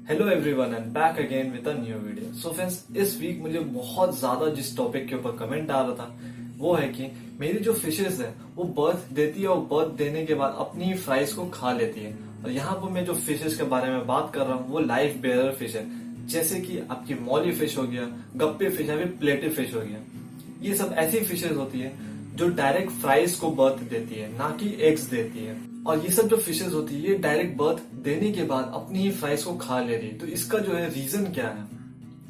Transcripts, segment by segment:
Hello everyone and back again with a new video. So friends, इस week मुझे बहुत ज्यादा जिस टॉपिक के ऊपर कमेंट आ रहा था वो है कि मेरी जो फिशेस है वो बर्थ देती है और बर्थ देने के बाद अपनी फ्राइज को खा लेती है। और यहाँ पर मैं जो फिशेस के बारे में बात कर रहा हूँ वो लाइफ बेयरर फिश है, जैसे कि आपकी मॉली फिश हो गया, गप्पी फिश या फिर प्लेटी फिश हो गया। ये सब ऐसी फिशेस होती है जो डायरेक्ट फ्राइज को बर्थ देती है, ना कि एग्स देती है। और ये सब जो फिशेस होती है ये डायरेक्ट बर्थ देने के बाद अपनी ही फ्राइज को खा ले रही है। तो इसका जो है रीजन क्या है?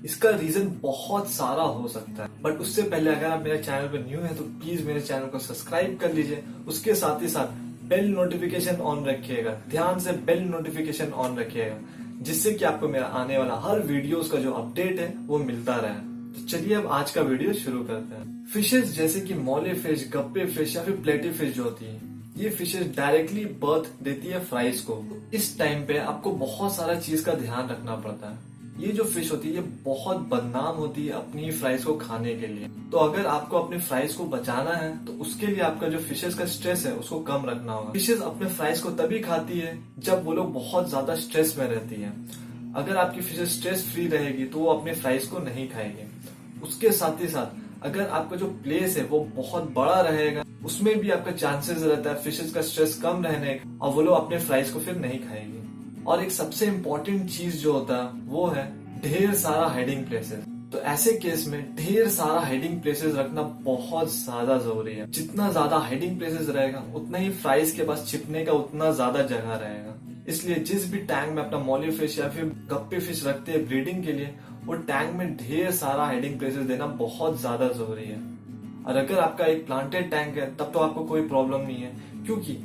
इसका रीजन बहुत सारा हो सकता है, बट उससे पहले अगर आप मेरे चैनल पर न्यू है तो प्लीज मेरे चैनल को सब्सक्राइब कर लीजिए। उसके साथ ही साथ बेल नोटिफिकेशन ऑन रखिएगा, ध्यान से बेल नोटिफिकेशन ऑन रखिएगा, जिससे कि आपको मेरा आने वाला हर वीडियोस का जो अपडेट है वो मिलता रहे। तो चलिए अब आज का वीडियो शुरू करते हैं। फिशेस जैसे कि मॉली फिश, गप्पे फिश या फिर प्लेटी फिश जो होती है, ये फिशेस डायरेक्टली बर्थ देती है फ्राइज को। इस टाइम पे आपको बहुत सारा चीज का ध्यान रखना पड़ता है। ये जो फिश होती है ये बहुत बदनाम होती है अपनी फ्राइज को खाने के लिए। तो अगर आपको अपनी फ्राइज को बचाना है तो उसके लिए आपका जो फिशेस का स्ट्रेस है उसको कम रखना होगा। फिशेस अपने फ्राइज को तभी खाती है जब वो लोग बहुत ज्यादा स्ट्रेस में रहती है। अगर आपकी फिशेस स्ट्रेस फ्री रहेगी तो वो अपने फ्राइज को नहीं खाएगी। उसके साथ ही साथ अगर आपका जो प्लेस है वो बहुत बड़ा रहेगा, उसमें भी आपका चांसेस रहता है फिशेस का स्ट्रेस कम रहने का और वो लोग अपने फ्राइज को फिर नहीं खाएगी। और एक सबसे इम्पोर्टेंट चीज जो होता है वो है ढेर सारा हाइडिंग प्लेसेस। तो ऐसे केस में ढेर सारा हाइडिंग प्लेसेस रखना बहुत ज्यादा जरूरी है। जितना ज्यादा हाइडिंग प्लेसेस रहेगा उतना ही फ्राइज के पास छिपने का उतना ज्यादा जगह रहेगा। इसलिए जिस भी टैंक में अपना मॉली फिश या फिर गप्पी फिश रखते हैं ब्रीडिंग के लिए, वो टैंक में ढेर सारा हाइडिंग प्लेसेस देना बहुत ज्यादा जरूरी है। और अगर आपका एक प्लांटेड टैंक है तब तो आपको कोई प्रॉब्लम नहीं है, क्योंकि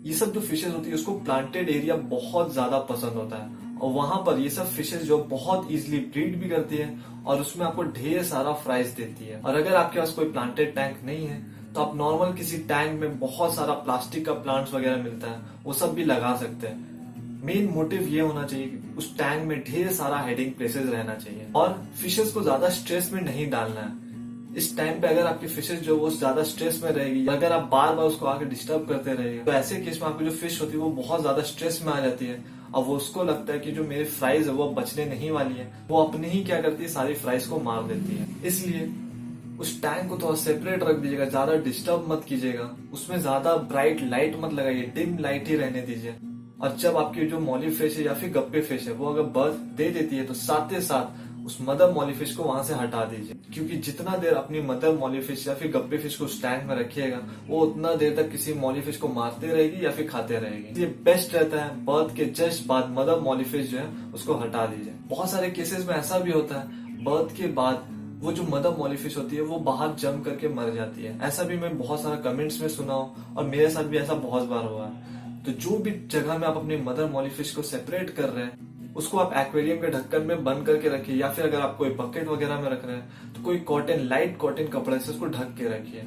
ये सब जो फिशेस होती है उसको प्लांटेड एरिया बहुत ज्यादा पसंद होता है और वहां पर ये सब फिशेस जो बहुत इजीली ब्रीड भी करती है और उसमें आपको ढेर सारा फ्राइज देती है। और अगर आपके पास कोई प्लांटेड टैंक नहीं है तो आप नॉर्मल किसी टैंक में बहुत सारा प्लास्टिक का प्लांट्स वगैरह मिलता है, वो सब भी लगा सकते हैं। मेन मोटिव ये होना चाहिए कि उस टैंक में ढेर सारा हाइडिंग प्लेसेस रहना चाहिए और फिशेस को ज्यादा स्ट्रेस में नहीं डालना है। इस टाइम पे अगर आपकी फिशेस जो वो ज्यादा स्ट्रेस में रहेगी, अगर आप बार बार उसको आके डिस्टर्ब करते रहेंगे तो ऐसे केस में आपकी जो फिश होती है वो बहुत ज्यादा स्ट्रेस में आ जाती है और वो उसको लगता है कि जो मेरी फ्राइज है वो बचने नहीं वाली है, वो अपने ही क्या करती है सारी फ्राइज को मार देती है। इसलिए उस टैंक को थोड़ा सेपरेट रख दीजिएगा, ज्यादा डिस्टर्ब मत कीजिएगा, उसमें ज्यादा ब्राइट लाइट मत लगाइए, डिम लाइट ही रहने दीजिए। और जब आपकी जो मॉली फिश है या फिर गप्पे फिश है वो अगर बर्थ दे देती है तो साथ ही साथ उस मदर मॉली फिश को वहां से हटा दीजिए, क्योंकि जितना देर अपनी मदर मॉली फिश या फिर गप्पे फिश को उस टैंक में रखिएगा वो उतना देर तक किसी मॉली फिश को मारते रहेगी या फिर खाते रहेगी। ये बेस्ट रहता है बर्थ के जस्ट बाद मदर मॉली फिश जो है उसको हटा दीजिए। बहुत सारे केसेस में ऐसा भी होता है बर्थ के बाद वो जो मदर मॉली फिश होती है वो बाहर जम करके मर जाती है। ऐसा भी मैं बहुत सारा कमेंट्स में सुना हूँ और मेरे साथ भी ऐसा बहुत बार हुआ है। तो जो भी जगह में आप अपनी मदर मॉली फिश को सेपरेट कर रहे हैं उसको आप एक्वेरियम के ढक्कन में बंद करके रखिए, या फिर अगर आप कोई बकेट वगैरह में रख रहे हैं तो कोई कॉटन, लाइट कॉटन कपड़े से उसको ढक के रखिए।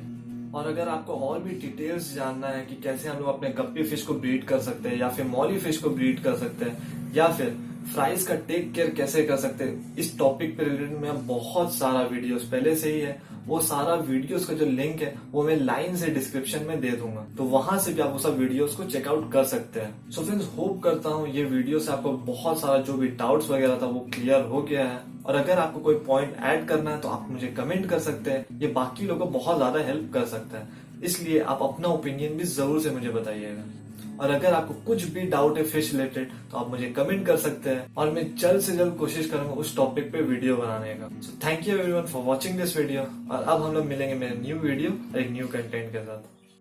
और अगर आपको और भी डिटेल्स जानना है कि कैसे हम लोग अपने गप्पी फिश को ब्रीड कर सकते हैं या फिर मॉली फिश को ब्रीड कर सकते हैं या फिर फ्राइज का टेक केयर कैसे कर सकते हैं, इस टॉपिक पे रिलेटेड में बहुत सारा वीडियोस पहले से ही है। वो सारा वीडियोस का जो लिंक है वो मैं लाइन से डिस्क्रिप्शन में दे दूंगा, तो वहां से भी आप वो सब वीडियोस को चेकआउट कर सकते हैं। सो फ्रेंड्स, होप करता हूँ ये वीडियो से आपको बहुत सारा जो भी डाउट्स वगैरह था वो क्लियर हो गया है। और अगर आपको कोई पॉइंट ऐड करना है तो आप मुझे कमेंट कर सकते हैं, ये बाकी लोगों को बहुत ज्यादा हेल्प कर सकता है। इसलिए आप अपना ओपिनियन भी जरूर से मुझे बताइएगा। और अगर आपको कुछ भी डाउट है फिश रिलेटेड तो आप मुझे कमेंट कर सकते हैं और मैं जल्द से जल्द कोशिश करूंगा उस टॉपिक पे वीडियो बनाने का। So thank you everyone for watching this video. और अब हम लोग मिलेंगे मेरे न्यू वीडियो और एक न्यू कंटेंट के साथ।